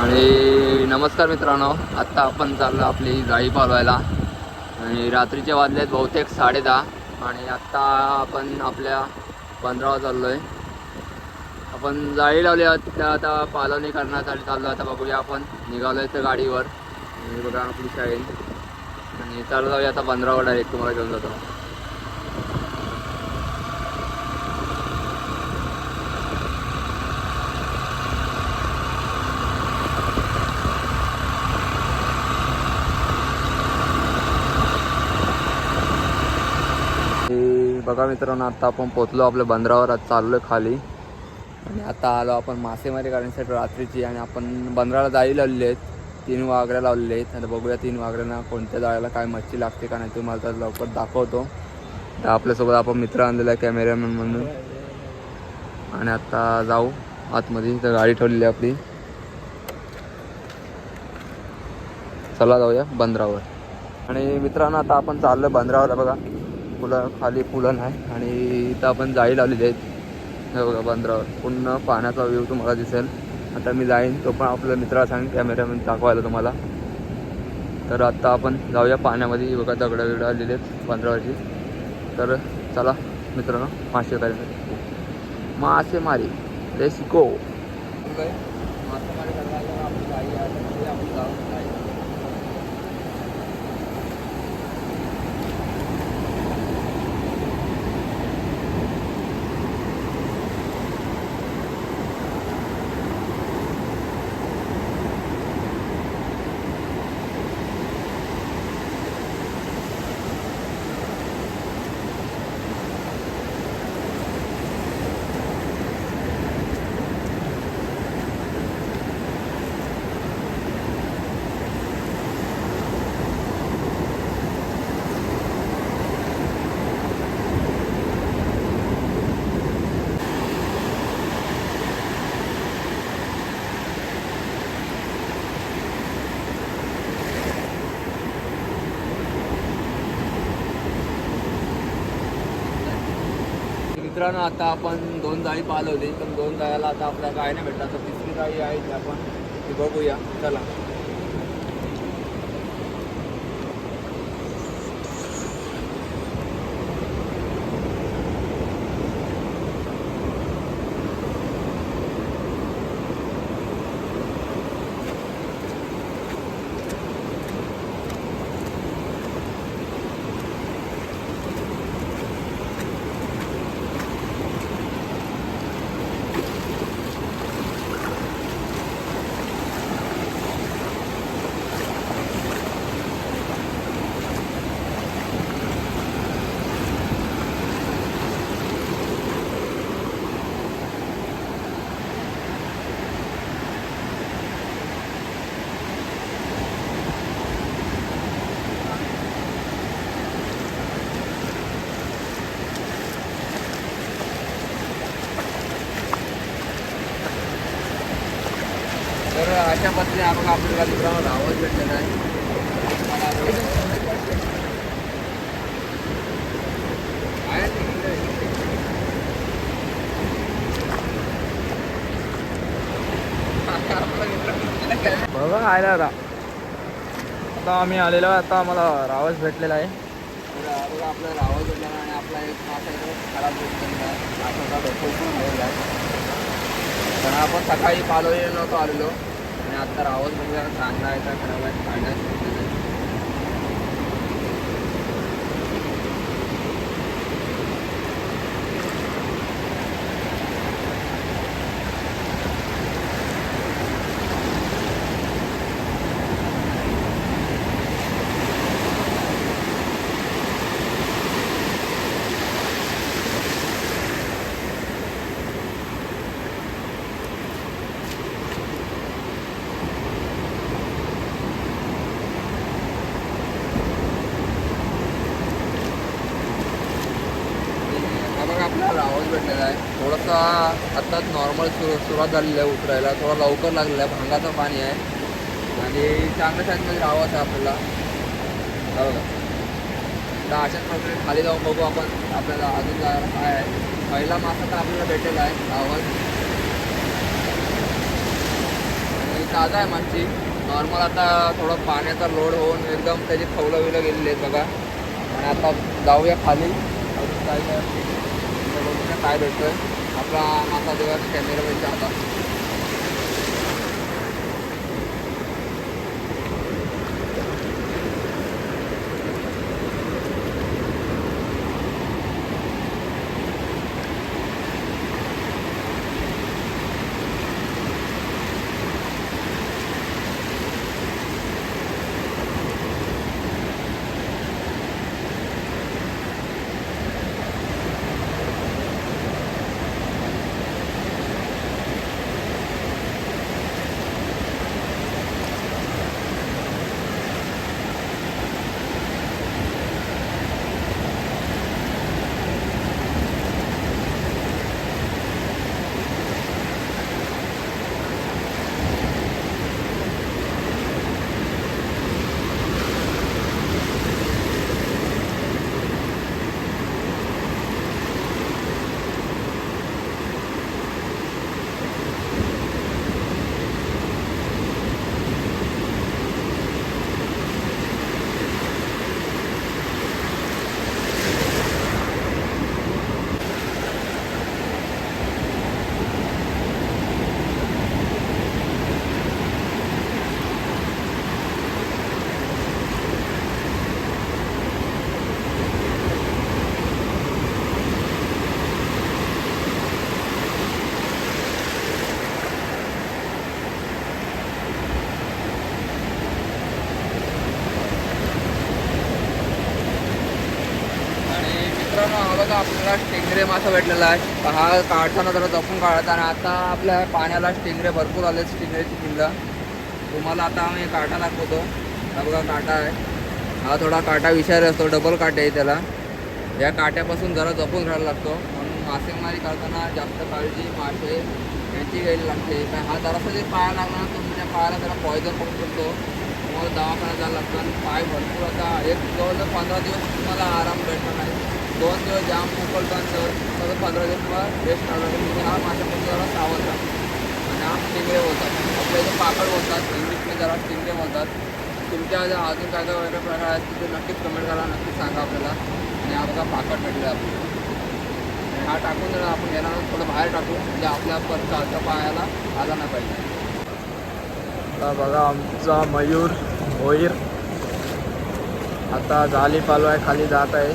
आणि नमस्कार मित्रांनो, आत्ता आपण चाललो आपली जाळी पालवायला आणि रात्रीचे वाजले आहेत बहुतेक 10:30 आणि आत्ता आपण आपल्या बंदरावर चाललो आहे. आपण जाळी लावली त्या आता पालवणी करण्यासाठी चाललो. आता बघूया, आपण निघालो आहे तर गाडीवर आणि बघा आपली शाळेत आणि चालू जाऊया आता बंदरावर. डायरेक्ट तुम्हाला घेऊन जातो. बघा मित्रांनो, आता आपण पोचलो आपल्या बंदरावर. आज चाललो खाली आणि आता आलो आपण मासेमारी करण्यासाठी रात्रीची. आणि आपण बंदराला जाळी लावलेली आहेत, 3 वाघऱ्या लावलेले आहेत. आता बघूया 3 वाघऱ्यांना कोणत्या जाळ्याला काय मच्छी लागते का नाही, तुम्हाला तर लवकर दाखवतो. तर आपल्यासोबत आपण मित्र आणलेला आहे कॅमेरामॅन म्हणून. आणि आता जाऊ आतमध्ये, तर गाडी ठेवलेली आहे आपली. चला जाऊया बंदरावर. आणि मित्रांनो, आता आपण चाललो बंदरावर. बघा पुलं खाली, पुलं नाही आणि इथं आपण जाळी लावलेली आहेत. हे बघा बंदरावर पूर्ण पाण्याचा व्ह्यू तुम्हाला दिसेल. आता मी जाईन, तो पण आपल्या मित्राला सांगेन कॅमेरामॅन दाखवायला तुम्हाला. तर आता आपण जाऊया पाण्यामध्ये. बघा दगडं वेगळं आलेले आहेत बंदरावरची. तर चला मित्रांनो, मासेमारी लेट्स गो. मासेमारी करायला आपण जाई आपण जाऊन मित्रांनो, आता आपण 2 जाळी पालवली, पण 2 जाळ्याला आता आपल्याला काय नाही भेटला. तर तिसरी जाळी आहे ती आपण ती बघूया. चला. तर अशा पद्धतीने आपण आपल्याला मित्रांनो आवाज भेटलेला आहे. बघा आयला आता आम्ही आलेलो आहे. आता आम्हाला रावस भेटलेला आहे. बघा आपल्याला रावस भेटलेला आणि आपला एक मासा खराब भेटलेला आहे. पण आपण सकाळी पालवलेलो नव्हतो आलेलो आणि आता रावस बघूया चांगला आहे का खराब आहे काढण्यास. आपल्याला आवाज भेटलेला आहे. थोडासा आत्ताच नॉर्मल सुरुवात झालेली आहे उतरायला. थोडा लवकर लागलेला आहे, भांगाचं पाणी आहे आणि चांगल्या साईजमध्ये आवाज आहे आपल्याला. बघा तर अशाच प्रकारे खाली जाऊन बघू आपण आपल्याला अजून जायला काय आहे. पहिला मासा तर आपल्याला भेटलेला आहे आवाज. आणि ताजा आहे मागची. नॉर्मल आता थोडं पाण्याचा लोड होऊन एकदम त्याची खवलं विलं गेलेली आहेत बघा. आणि आता जाऊया खाली अजून काय काय बघूया काय भेटतोय. आपला मासा देवा कॅमेरामॅनच्या हातात. हा बघा आपल्याला स्टिंगरे मासा भेटलेला आहे. हा काढताना जरा जपून काढता. आणि आता आपल्या पाण्याला स्टिंगरे भरपूर आले. स्टिंगरेची पिल्ला तुम्हाला आता आम्ही काटा दाखवतो. हा बघा काटा आहे. हा थोडा काटा विषारी असतो, डबल काटे आहे त्याला. या काट्यापासून जरा जपून घ्यायला लागतो. म्हणून मासेमारी करताना जास्त काळजी मासे यांची घ्यायला लागते. हा जरासा जे पाया लागला ना तुमच्या पायाला त्याला पॉयझन पकडू शकतो. तुम्हाला दवाखान्यात जायला लागतं. आणि पाय भरपूर आता एक जवळजवळ 15 दिवस तुम्हाला आराम भेटणार नाही. 2 दिवस जाम उकळतानंतर 15 दिवस तुम्हाला रेस्ट करावं लागेल. म्हणजे हा माझ्यापासून जरा सावध राहतो. आणि हा स्टिंगरे बोलतात. आपल्या इथे पाकड बोलतात, इंग्लिशमध्ये जरा स्टिंगरे बोलतात. तुमच्या अजून काय काय वेगळे प्रकार आहेत तिथे नक्कीच कमेंट करा, नक्कीच सांगा आपल्याला. आणि हा बघा पाकड भेटला आपल्याला. आणि हा टाकून जर आपण घेणार थोडं बाहेर टाकू म्हणजे आपल्या परचा पायाला आला नाही पाहिजे. बघा आमचा मयूर होईर आता जाली पालवाय खाली जात आहे.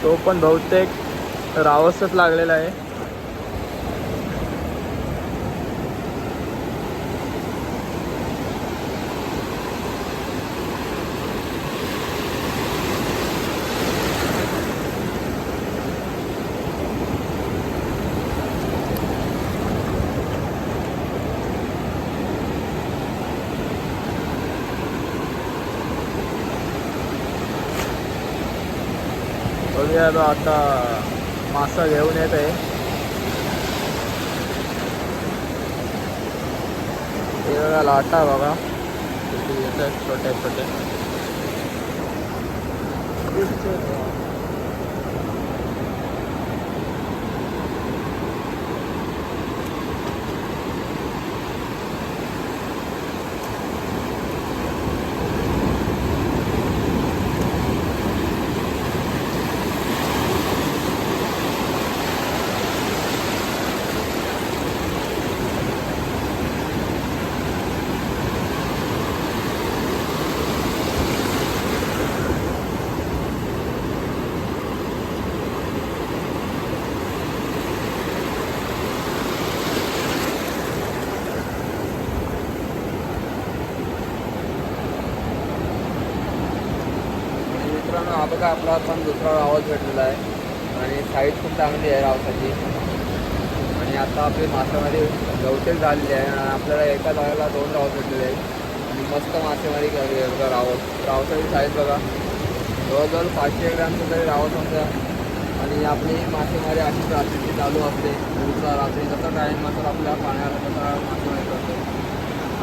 तो पण बहुतेक रावसच लागलेला आहे. बघूया आता मासा घेऊन येत आहे. हे बघा लाटा बघा किती येत आहेत छोटे छोटे. हा बघा आपला पण दुसरा आवाज भेटलेला आहे. आणि साईज खूप चांगली आहे रावसाची. आणि आता आपली मासेमारी बहुतेक झालेली आहे आणि आपल्याला एका जागेला 2 रावस भेटलेले आहेत आणि मस्त मासेमारी केली आहे बघा. रावसाची साईज बघा, जवळजवळ 500 ग्रॅमचं तरी रावस असतं. आणि आपली मासेमारी अशीच रात्रीची चालू असते. दिवसा रात्री जसा टाईम असेल आपल्या पाण्याला तसा मासेमारी करतो.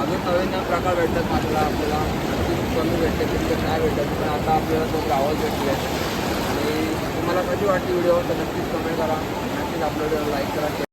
अजून नवीन नवीन प्रकार भेटतात मासेला आपल्याला, नक्कीच कमी भेटते तितकं नाही भेटत. पण आता आपल्याला तो रावस भेटले. आणि तुम्हाला कशी वाटली व्हिडिओ तर नक्कीच कमेंट करा. नक्कीच आपल्या व्हिडिओला लाईक करा, शेअर